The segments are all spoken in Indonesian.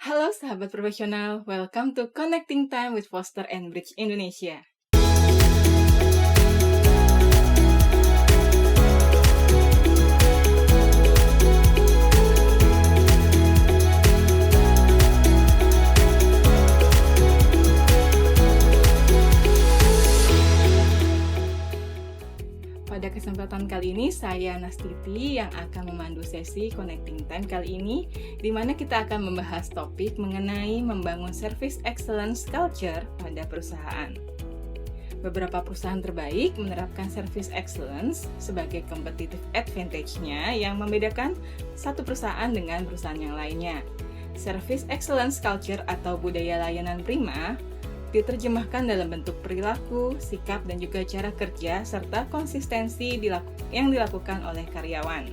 Halo sahabat profesional, welcome to Connecting Time with Foster and Bridge Indonesia. Pada kesempatan kali ini, saya Nastiti yang akan memandu sesi Connecting Time kali ini, di mana kita akan membahas topik mengenai membangun Service Excellence Culture pada perusahaan. Beberapa perusahaan terbaik menerapkan Service Excellence sebagai competitive advantage-nya yang membedakan satu perusahaan dengan perusahaan yang lainnya. Service Excellence Culture atau budaya layanan prima diterjemahkan dalam bentuk perilaku, sikap, dan juga cara kerja, serta konsistensi yang dilakukan oleh karyawan.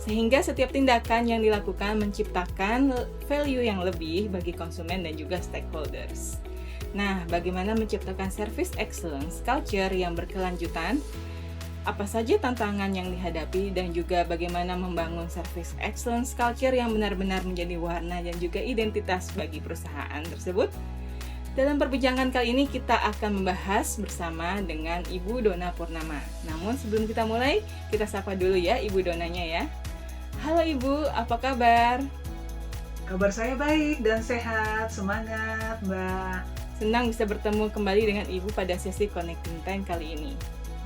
Sehingga setiap tindakan yang dilakukan menciptakan value yang lebih bagi konsumen dan juga stakeholders. Nah, bagaimana menciptakan service excellence culture yang berkelanjutan? Apa saja tantangan yang dihadapi dan juga bagaimana membangun service excellence culture yang benar-benar menjadi warna dan juga identitas bagi perusahaan tersebut? Dalam perbincangan kali ini kita akan membahas bersama dengan Ibu Dona Purnama. Namun sebelum kita mulai, kita sapa dulu ya Ibu Donanya ya. Halo Ibu, apa kabar? Kabar saya baik dan sehat, semangat Mbak. Senang bisa bertemu kembali dengan Ibu pada sesi Connecting Time kali ini.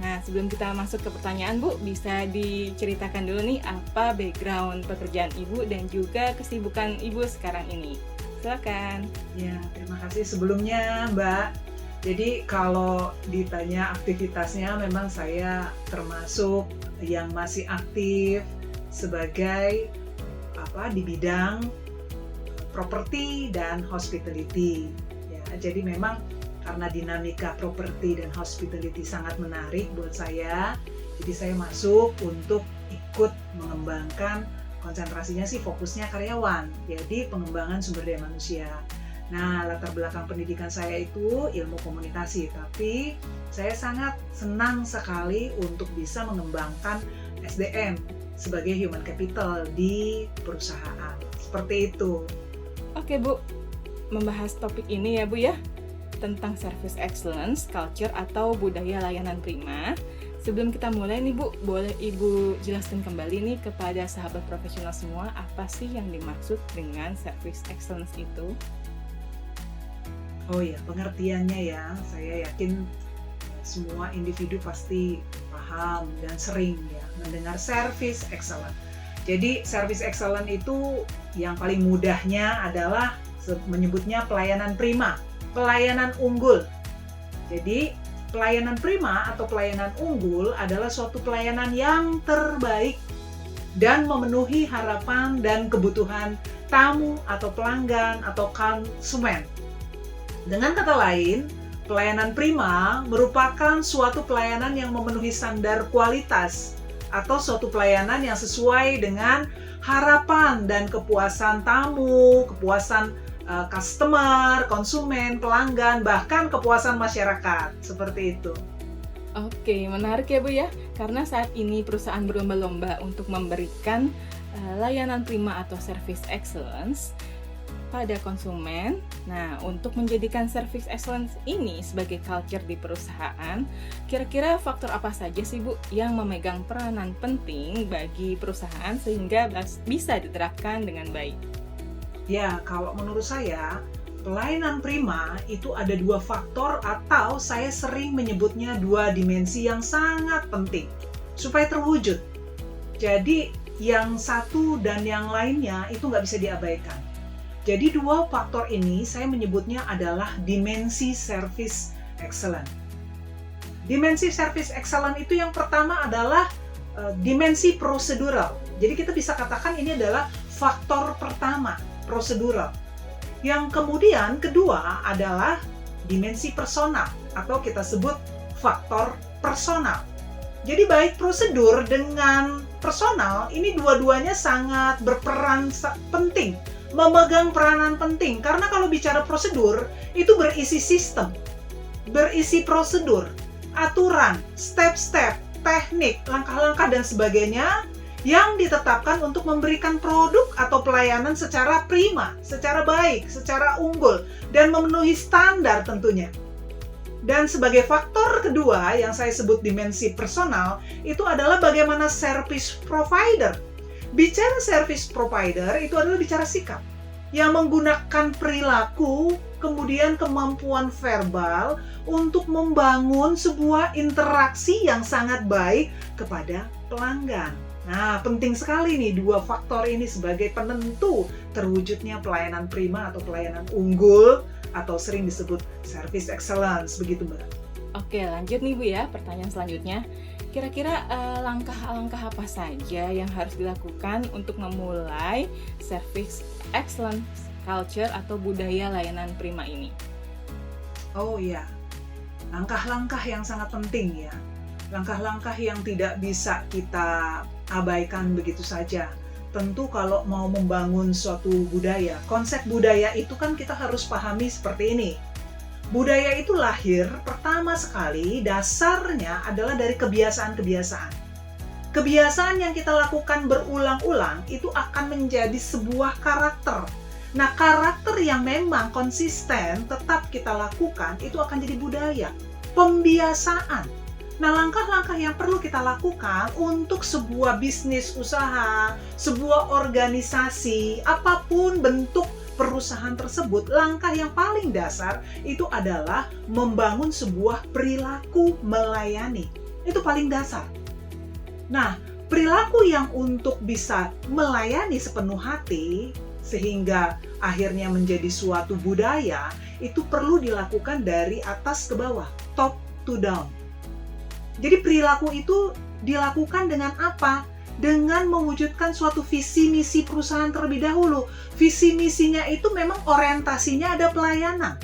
Nah, sebelum kita masuk ke pertanyaan Bu, bisa diceritakan dulu nih apa background pekerjaan Ibu dan juga kesibukan Ibu sekarang ini. Silakan. Ya, terima kasih sebelumnya Mbak. Jadi kalau ditanya aktivitasnya, memang saya termasuk yang masih aktif sebagai di bidang properti dan hospitality. Ya, jadi memang karena dinamika properti dan hospitality sangat menarik buat saya, jadi saya masuk untuk ikut mengembangkan. Konsentrasinya sih fokusnya karyawan, jadi pengembangan sumber daya manusia. Nah, latar belakang pendidikan saya itu ilmu komunikasi, tapi saya sangat senang sekali untuk bisa mengembangkan SDM sebagai human capital di perusahaan. Seperti itu. Oke Bu, membahas topik ini ya Bu ya, tentang service excellence culture atau budaya layanan prima. Sebelum kita mulai nih Bu, boleh Ibu jelaskan kembali nih kepada sahabat profesional semua apa sih yang dimaksud dengan service excellence itu? Oh ya, pengertiannya ya, saya yakin semua individu pasti paham dan sering ya mendengar service excellence. Jadi service excellence itu yang paling mudahnya adalah menyebutnya pelayanan prima, pelayanan unggul. Jadi pelayanan prima atau pelayanan unggul adalah suatu pelayanan yang terbaik dan memenuhi harapan dan kebutuhan tamu atau pelanggan atau konsumen. Dengan kata lain, pelayanan prima merupakan suatu pelayanan yang memenuhi standar kualitas atau suatu pelayanan yang sesuai dengan harapan dan kepuasan tamu, kepuasan customer, konsumen, pelanggan, bahkan kepuasan masyarakat. Seperti itu. Oke, menarik ya Bu ya. Karena saat ini perusahaan berlomba-lomba untuk memberikan layanan prima atau service excellence pada konsumen. Nah, untuk menjadikan service excellence ini sebagai culture di perusahaan, kira-kira faktor apa saja sih Bu yang memegang peranan penting bagi perusahaan sehingga bisa diterapkan dengan baik? Ya, kalau menurut saya, pelayanan prima itu ada dua faktor atau saya sering menyebutnya dua dimensi yang sangat penting supaya terwujud. Jadi, yang satu dan yang lainnya itu nggak bisa diabaikan. Jadi, dua faktor ini saya menyebutnya adalah dimensi service excellence. Dimensi service excellence itu yang pertama adalah dimensi prosedural. Jadi, kita bisa katakan ini adalah faktor pertama, prosedural. Yang kemudian kedua adalah dimensi personal atau kita sebut faktor personal. Jadi baik prosedur dengan personal ini dua-duanya sangat berperan penting, memegang peranan penting. Karena kalau bicara prosedur itu berisi sistem, berisi prosedur, aturan, step-step, teknik, langkah-langkah dan sebagainya yang ditetapkan untuk memberikan produk atau pelayanan secara prima, secara baik, secara unggul, dan memenuhi standar tentunya. Dan sebagai faktor kedua yang saya sebut dimensi personal, itu adalah bagaimana service provider. Bicara service provider itu adalah bicara sikap yang menggunakan perilaku, kemudian kemampuan verbal untuk membangun sebuah interaksi yang sangat baik kepada pelanggan. Nah, penting sekali nih dua faktor ini sebagai penentu terwujudnya pelayanan prima atau pelayanan unggul atau sering disebut service excellence, begitu Mbak. Oke, lanjut nih Bu ya, pertanyaan selanjutnya. Kira-kira langkah-langkah apa saja yang harus dilakukan untuk memulai service excellence culture atau budaya layanan prima ini? Oh iya, langkah-langkah yang sangat penting ya. Langkah-langkah yang tidak bisa kita abaikan begitu saja. Tentu kalau mau membangun suatu budaya, konsep budaya itu kan kita harus pahami seperti ini. Budaya itu lahir pertama sekali dasarnya adalah dari kebiasaan-kebiasaan. Kebiasaan yang kita lakukan berulang-ulang itu akan menjadi sebuah karakter. Nah, karakter yang memang konsisten tetap kita lakukan itu akan jadi budaya, pembiasaan. Nah, langkah-langkah yang perlu kita lakukan untuk sebuah bisnis usaha, sebuah organisasi, apapun bentuk perusahaan tersebut, langkah yang paling dasar itu adalah membangun sebuah perilaku melayani. Itu paling dasar. Nah, perilaku yang untuk bisa melayani sepenuh hati sehingga akhirnya menjadi suatu budaya itu perlu dilakukan dari atas ke bawah, top to down. Jadi perilaku itu dilakukan dengan apa? Dengan mewujudkan suatu visi misi perusahaan terlebih dahulu. Visi misinya itu memang orientasinya ada pelayanan.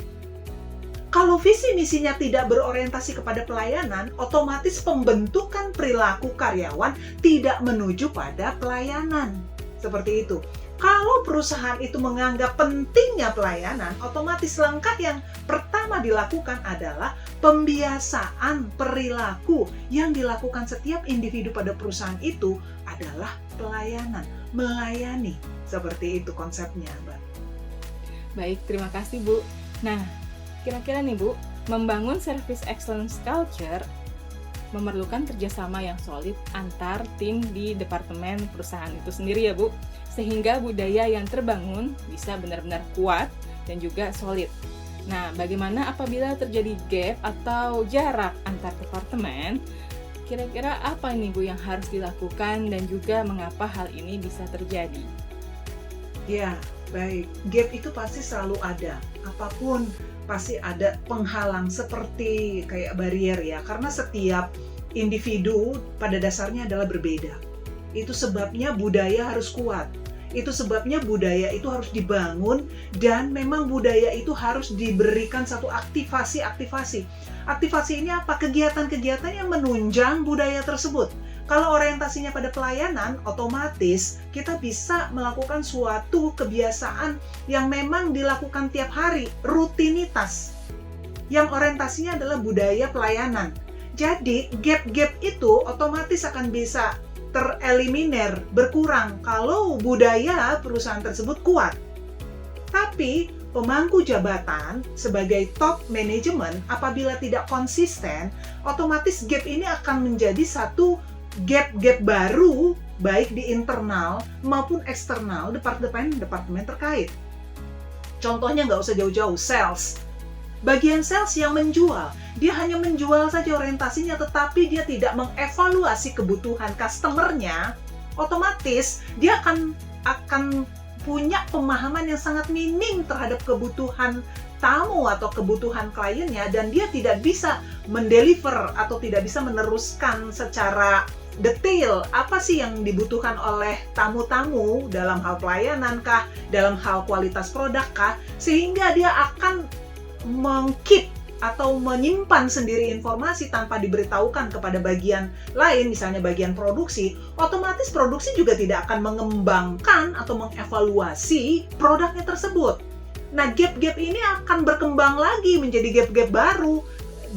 Kalau visi misinya tidak berorientasi kepada pelayanan, otomatis pembentukan perilaku karyawan tidak menuju pada pelayanan. Seperti itu. Kalau perusahaan itu menganggap pentingnya pelayanan, otomatis langkah yang pertama dilakukan adalah pembiasaan perilaku yang dilakukan setiap individu pada perusahaan itu adalah pelayanan, melayani. Seperti itu konsepnya, Mbak. Baik, terima kasih Bu. Nah, kira-kira nih Bu, membangun service excellence culture memerlukan kerjasama yang solid antar tim di departemen perusahaan itu sendiri ya Bu, sehingga budaya yang terbangun bisa benar-benar kuat dan juga solid. Nah, bagaimana apabila terjadi gap atau jarak antar departemen? Kira-kira apa nih Bu yang harus dilakukan dan juga mengapa hal ini bisa terjadi? Ya, baik. Gap itu pasti selalu ada. Apapun pasti ada penghalang seperti kayak barrier ya. Karena setiap individu pada dasarnya adalah berbeda. Itu sebabnya budaya harus kuat. Itu sebabnya budaya itu harus dibangun dan memang budaya itu harus diberikan satu aktivasi-aktivasi. Aktivasi ini apa? Kegiatan-kegiatan yang menunjang budaya tersebut. Kalau orientasinya pada pelayanan, otomatis kita bisa melakukan suatu kebiasaan yang memang dilakukan tiap hari, rutinitas. Yang orientasinya adalah budaya pelayanan. Jadi, gap-gap itu otomatis akan bisa tereliminir, berkurang kalau budaya perusahaan tersebut kuat. Tapi pemangku jabatan sebagai top manajemen apabila tidak konsisten, otomatis gap ini akan menjadi satu gap-gap baru baik di internal maupun eksternal departemen terkait. Contohnya nggak usah jauh-jauh, sales. Bagian sales yang menjual, dia hanya menjual saja orientasinya, tetapi dia tidak mengevaluasi kebutuhan customer-nya, otomatis dia akan punya pemahaman yang sangat minim terhadap kebutuhan tamu atau kebutuhan kliennya, dan dia tidak bisa mendeliver atau tidak bisa meneruskan secara detail apa sih yang dibutuhkan oleh tamu-tamu dalam hal pelayanan kah, dalam hal kualitas produk kah, sehingga dia akan meng-keep atau menyimpan sendiri informasi tanpa diberitahukan kepada bagian lain, misalnya bagian produksi. Otomatis produksi juga tidak akan mengembangkan atau mengevaluasi produknya tersebut. Nah, gap-gap ini akan berkembang lagi menjadi gap-gap baru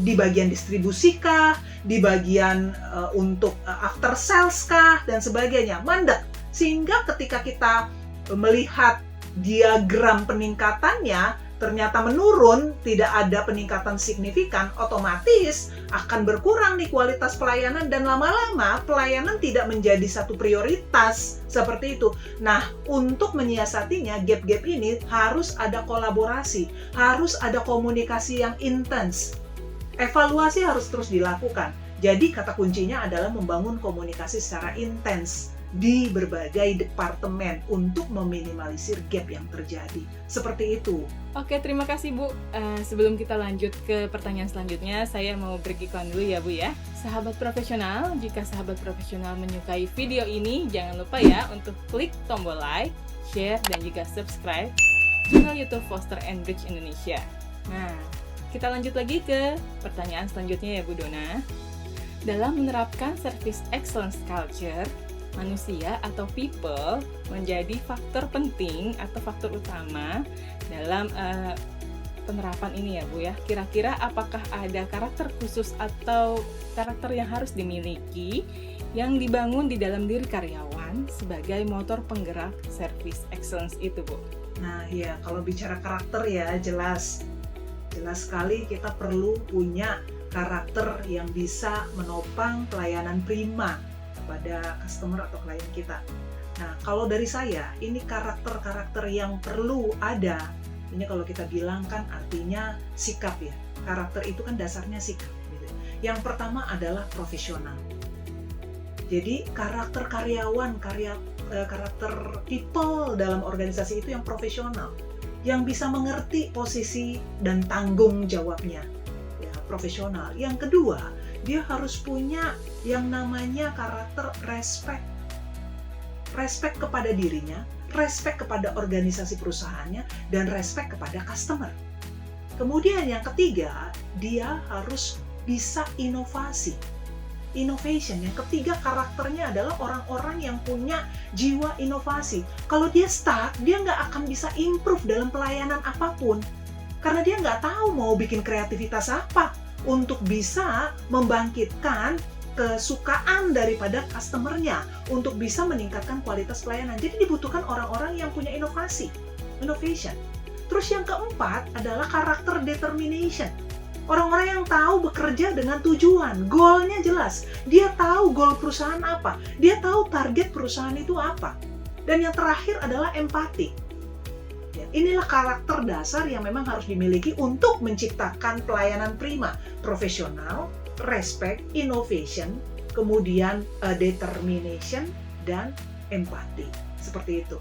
di bagian distribusi kah, di bagian untuk after sales kah, dan sebagainya. Mandek. Sehingga ketika kita melihat diagram peningkatannya, ternyata menurun, tidak ada peningkatan signifikan, otomatis akan berkurang nih kualitas pelayanan dan lama-lama pelayanan tidak menjadi satu prioritas seperti itu. Nah, untuk menyiasatinya, gap-gap ini harus ada kolaborasi, harus ada komunikasi yang intens. Evaluasi harus terus dilakukan. Jadi kata kuncinya adalah membangun komunikasi secara intens di berbagai departemen untuk meminimalisir gap yang terjadi. Seperti itu. Oke, terima kasih Bu. Sebelum kita lanjut ke pertanyaan selanjutnya, saya mau break iklan dulu ya Bu ya. Sahabat profesional, jika sahabat profesional menyukai video ini, jangan lupa ya untuk klik tombol like, share, dan juga subscribe channel YouTube Foster & Bridge Indonesia. Nah, kita lanjut lagi ke pertanyaan selanjutnya ya Bu Dona. Dalam menerapkan Service Excellence Culture, manusia atau people menjadi faktor penting atau faktor utama dalam penerapan ini ya Bu ya. Kira-kira apakah ada karakter khusus atau karakter yang harus dimiliki yang dibangun di dalam diri karyawan sebagai motor penggerak service excellence itu Bu? Nah ya, kalau bicara karakter ya jelas sekali kita perlu punya karakter yang bisa menopang pelayanan prima pada customer atau klien kita. Nah, kalau dari saya, ini karakter-karakter yang perlu ada. Ini kalau kita bilang kan artinya sikap ya. Karakter itu kan dasarnya sikap. Gitu. Yang pertama adalah profesional. Jadi karakter karyawan, karakter people dalam organisasi itu yang profesional, yang bisa mengerti posisi dan tanggung jawabnya. Ya, profesional. Yang kedua, dia harus punya yang namanya karakter respect. Respect kepada dirinya, respect kepada organisasi perusahaannya, dan respect kepada customer. Kemudian yang ketiga, dia harus bisa inovasi. Innovation. Yang ketiga karakternya adalah orang-orang yang punya jiwa inovasi. Kalau dia stuck, dia nggak akan bisa improve dalam pelayanan apapun. Karena dia nggak tahu mau bikin kreativitas apa untuk bisa membangkitkan kesukaan daripada customer-nya, untuk bisa meningkatkan kualitas pelayanan. Jadi dibutuhkan orang-orang yang punya inovasi, innovation. Terus yang keempat adalah karakter determination. Orang-orang yang tahu bekerja dengan tujuan, goalnya jelas. Dia tahu goal perusahaan apa, dia tahu target perusahaan itu apa. Dan yang terakhir adalah empati. Inilah karakter dasar yang memang harus dimiliki untuk menciptakan pelayanan prima, profesional, respect, innovation, kemudian determination, dan empati. Seperti itu.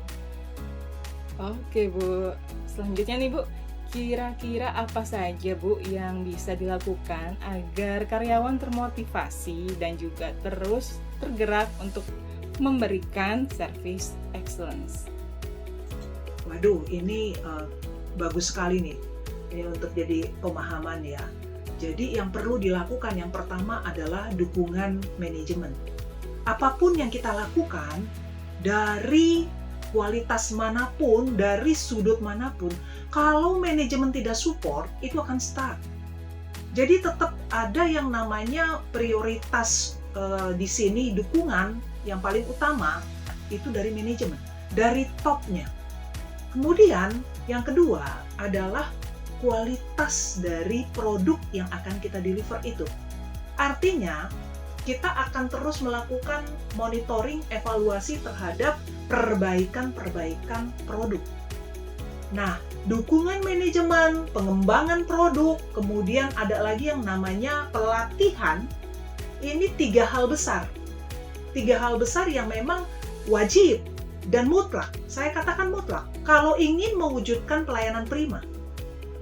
Oke Bu, selanjutnya nih Bu, kira-kira apa saja Bu yang bisa dilakukan agar karyawan termotivasi dan juga terus tergerak untuk memberikan service excellence? Waduh, ini bagus sekali nih. Ini untuk jadi pemahaman ya. Jadi yang perlu dilakukan yang pertama adalah dukungan manajemen. Apapun yang kita lakukan, dari kualitas manapun, dari sudut manapun, kalau manajemen tidak support, itu akan stuck. Jadi tetap ada yang namanya prioritas di sini, dukungan yang paling utama itu dari manajemen, dari topnya. Kemudian yang kedua adalah kualitas dari produk yang akan kita deliver itu. Artinya kita akan terus melakukan monitoring, evaluasi terhadap perbaikan-perbaikan produk. Nah, dukungan manajemen, pengembangan produk, kemudian ada lagi yang namanya pelatihan. Ini 3 hal besar. 3 hal besar yang memang wajib dan mutlak. Saya katakan mutlak. Kalau ingin mewujudkan pelayanan prima,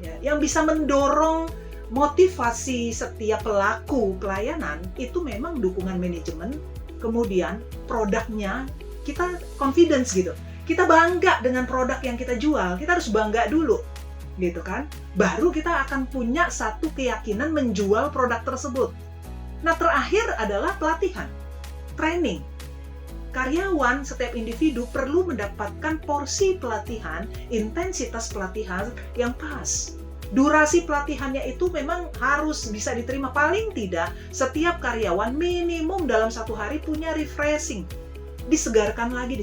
ya, yang bisa mendorong motivasi setiap pelaku pelayanan, itu memang dukungan manajemen, kemudian produknya, kita confidence gitu. Kita bangga dengan produk yang kita jual, kita harus bangga dulu, gitu kan? Baru kita akan punya satu keyakinan menjual produk tersebut. Nah, terakhir adalah pelatihan, training. Karyawan, setiap individu perlu mendapatkan porsi pelatihan, intensitas pelatihan yang pas. Durasi pelatihannya itu memang harus bisa diterima, paling tidak setiap karyawan minimum dalam 1 hari punya refreshing. Disegarkan lagi.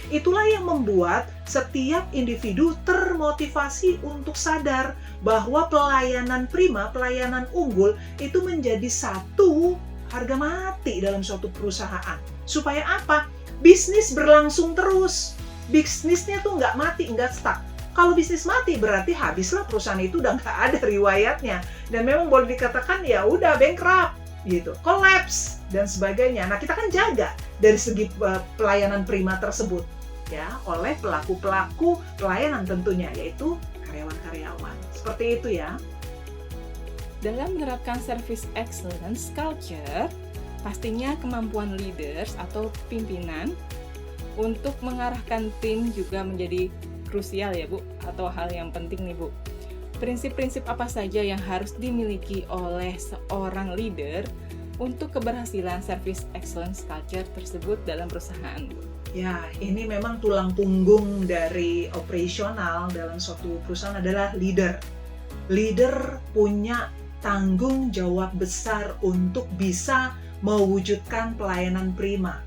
Itulah yang membuat setiap individu termotivasi untuk sadar bahwa pelayanan prima, pelayanan unggul itu menjadi satu harga mati dalam suatu perusahaan. Supaya apa? Bisnis berlangsung terus. Bisnisnya tuh nggak mati, nggak stuck. Kalau bisnis mati berarti habislah perusahaan itu, udah nggak ada riwayatnya. Dan memang boleh dikatakan ya udah bankrupt gitu, collapse dan sebagainya. Nah, kita kan jaga dari segi pelayanan prima tersebut ya oleh pelaku-pelaku pelayanan tentunya, yaitu karyawan-karyawan. Seperti itu ya. Dalam menerapkan service excellence culture, pastinya kemampuan leaders atau pimpinan untuk mengarahkan tim juga menjadi krusial ya Bu, atau hal yang penting nih Bu. Prinsip-prinsip apa saja yang harus dimiliki oleh seorang leader untuk keberhasilan service excellence culture tersebut dalam perusahaan Bu? Ya, ini memang tulang punggung dari operasional dalam suatu perusahaan adalah leader. Leader punya tanggung jawab besar untuk bisa mewujudkan pelayanan prima.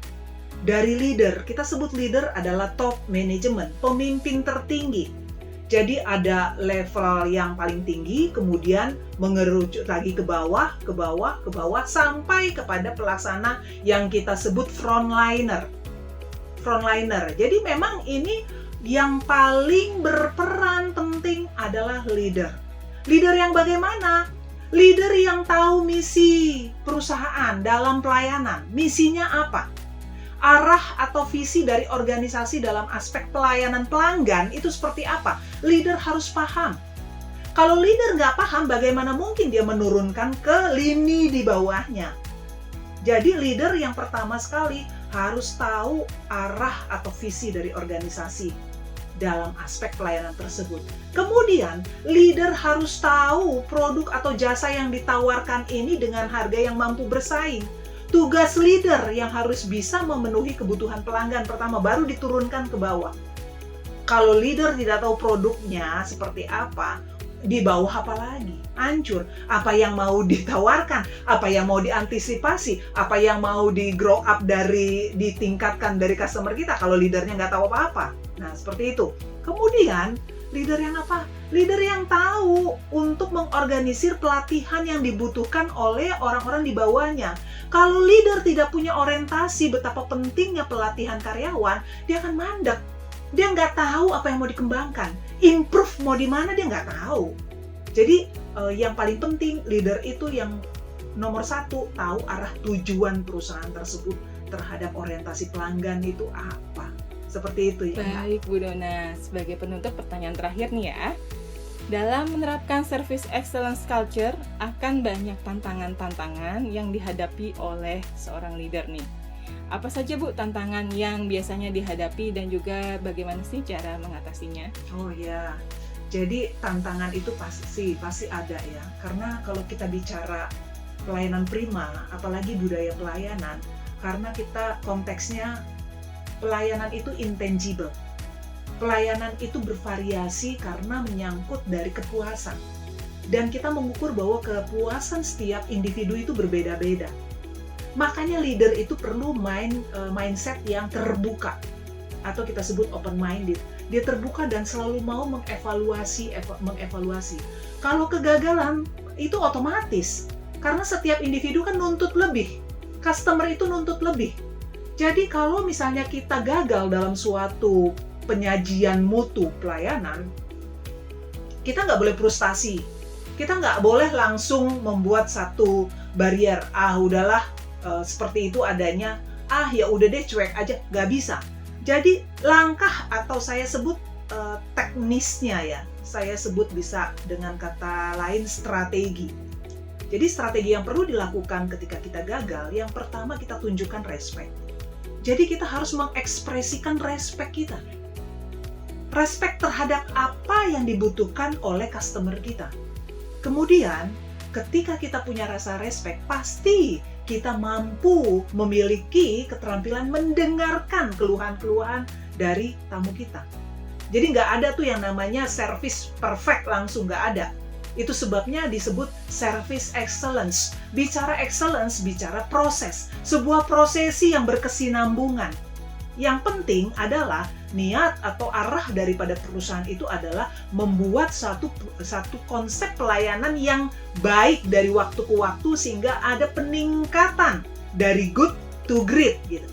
Dari leader, kita sebut leader adalah top management, pemimpin tertinggi. Jadi ada level yang paling tinggi, kemudian mengerucut lagi ke bawah, sampai kepada pelaksana yang kita sebut frontliner. Jadi memang ini yang paling berperan penting adalah leader. Leader yang bagaimana? Leader yang tahu misi perusahaan dalam pelayanan. Misinya apa? Arah atau visi dari organisasi dalam aspek pelayanan pelanggan itu seperti apa? Leader harus paham. Kalau leader nggak paham, bagaimana mungkin dia menurunkan ke lini di bawahnya? Jadi leader yang pertama sekali harus tahu arah atau visi dari organisasi dalam aspek pelayanan tersebut. Kemudian, leader harus tahu produk atau jasa yang ditawarkan ini dengan harga yang mampu bersaing. Tugas leader yang harus bisa memenuhi kebutuhan pelanggan pertama, baru diturunkan ke bawah. Kalau leader tidak tahu produknya seperti apa, di bawah apa lagi? Hancur. Apa yang mau ditawarkan, apa yang mau diantisipasi, apa yang mau di-grow up ditingkatkan dari customer kita kalau leadernya nggak tahu apa-apa. Nah, seperti itu. Kemudian, leader yang apa? Leader yang tahu untuk mengorganisir pelatihan yang dibutuhkan oleh orang-orang di bawahnya. Kalau leader tidak punya orientasi betapa pentingnya pelatihan karyawan, dia akan mandek. Dia nggak tahu apa yang mau dikembangkan. Improve mau di mana dia nggak tahu. Jadi yang paling penting leader itu yang nomor 1, tahu arah tujuan perusahaan tersebut terhadap orientasi pelanggan itu apa. Seperti itu ya. Baik Bu Dona, sebagai penutup pertanyaan terakhir nih ya. Dalam menerapkan service excellence culture akan banyak tantangan-tantangan yang dihadapi oleh seorang leader nih. Apa saja Bu tantangan yang biasanya dihadapi dan juga bagaimana sih cara mengatasinya? Oh ya, jadi tantangan itu pasti ada ya. Karena kalau kita bicara pelayanan prima, apalagi budaya pelayanan, karena kita konteksnya pelayanan itu intangible. Pelayanan itu bervariasi karena menyangkut dari kepuasan. Dan kita mengukur bahwa kepuasan setiap individu itu berbeda-beda. Makanya leader itu perlu mindset yang terbuka. Atau kita sebut open-minded. Dia terbuka dan selalu mau mengevaluasi. Kalau kegagalan, itu otomatis. Karena setiap individu kan nuntut lebih. Customer itu nuntut lebih. Jadi kalau misalnya kita gagal dalam suatu penyajian mutu pelayanan, kita nggak boleh frustasi. Kita nggak boleh langsung membuat satu barrier. Udahlah seperti itu adanya. Ya udah deh cuek aja. Nggak bisa. Jadi langkah atau saya sebut teknisnya ya. Saya sebut bisa dengan kata lain strategi. Jadi strategi yang perlu dilakukan ketika kita gagal, yang pertama kita tunjukkan respect. Jadi kita harus mengekspresikan respect kita. Respect terhadap apa yang dibutuhkan oleh customer kita. Kemudian, ketika kita punya rasa respect, pasti kita mampu memiliki keterampilan mendengarkan keluhan-keluhan dari tamu kita. Jadi nggak ada tuh yang namanya service perfect langsung, nggak ada. Itu sebabnya disebut service excellence. Bicara excellence, bicara proses. Sebuah prosesi yang berkesinambungan. Yang penting adalah niat atau arah daripada perusahaan itu adalah membuat satu konsep pelayanan yang baik dari waktu ke waktu sehingga ada peningkatan dari good to great gitu.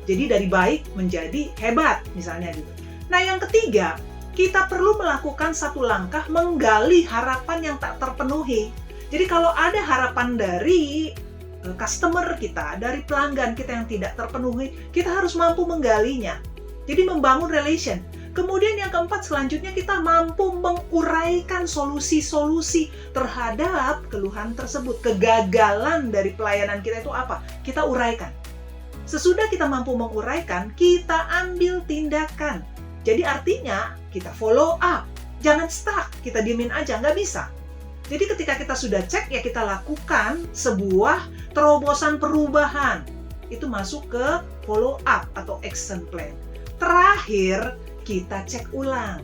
Jadi dari baik menjadi hebat misalnya gitu. Nah yang ketiga, kita perlu melakukan satu langkah menggali harapan yang tak terpenuhi. Jadi kalau ada harapan dari customer kita, dari pelanggan kita yang tidak terpenuhi, kita harus mampu menggalinya. Jadi membangun relation. Kemudian yang keempat selanjutnya kita mampu menguraikan solusi-solusi terhadap keluhan tersebut. Kegagalan dari pelayanan kita itu apa? Kita uraikan. Sesudah kita mampu menguraikan, kita ambil tindakan. Jadi artinya kita follow up. Jangan stuck, kita diemin aja, nggak bisa. Jadi ketika kita sudah cek, ya kita lakukan sebuah terobosan perubahan. Itu masuk ke follow up atau action plan. Terakhir, kita cek ulang.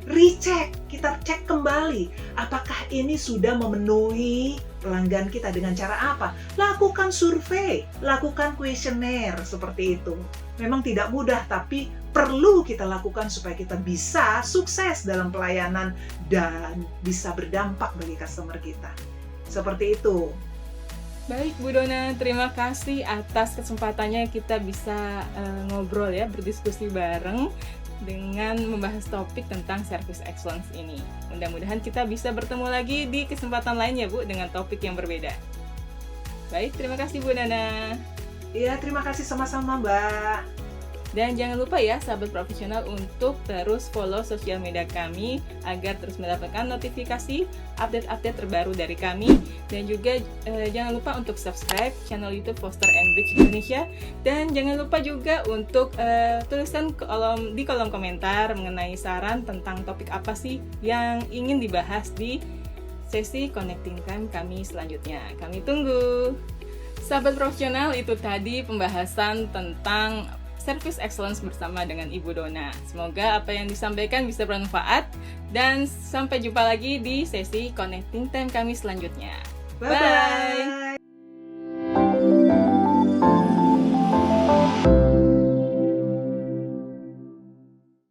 Recheck, kita cek kembali. Apakah ini sudah memenuhi pelanggan kita dengan cara apa? Lakukan survei, lakukan kuesioner seperti itu. Memang tidak mudah, tapi perlu kita lakukan supaya kita bisa sukses dalam pelayanan dan bisa berdampak bagi customer kita. Seperti itu. Baik Bu Dona, terima kasih atas kesempatannya kita bisa ngobrol ya, berdiskusi bareng dengan membahas topik tentang service excellence ini. Mudah-mudahan kita bisa bertemu lagi di kesempatan lain ya Bu, dengan topik yang berbeda. Baik, terima kasih Bu Dona. Iya, terima kasih sama-sama Mbak. Dan jangan lupa ya sahabat profesional untuk terus follow sosial media kami agar terus mendapatkan notifikasi update-update terbaru dari kami. Dan juga jangan lupa untuk subscribe channel YouTube Foster and Bridge Indonesia. Dan jangan lupa juga untuk tuliskan di kolom komentar mengenai saran tentang topik apa sih yang ingin dibahas di sesi Connecting Time kami selanjutnya. Kami tunggu. Sahabat profesional, itu tadi pembahasan tentang Service Excellence bersama dengan Ibu Dona. Semoga apa yang disampaikan bisa bermanfaat dan sampai jumpa lagi di sesi Connecting Time kami selanjutnya. Bye-bye!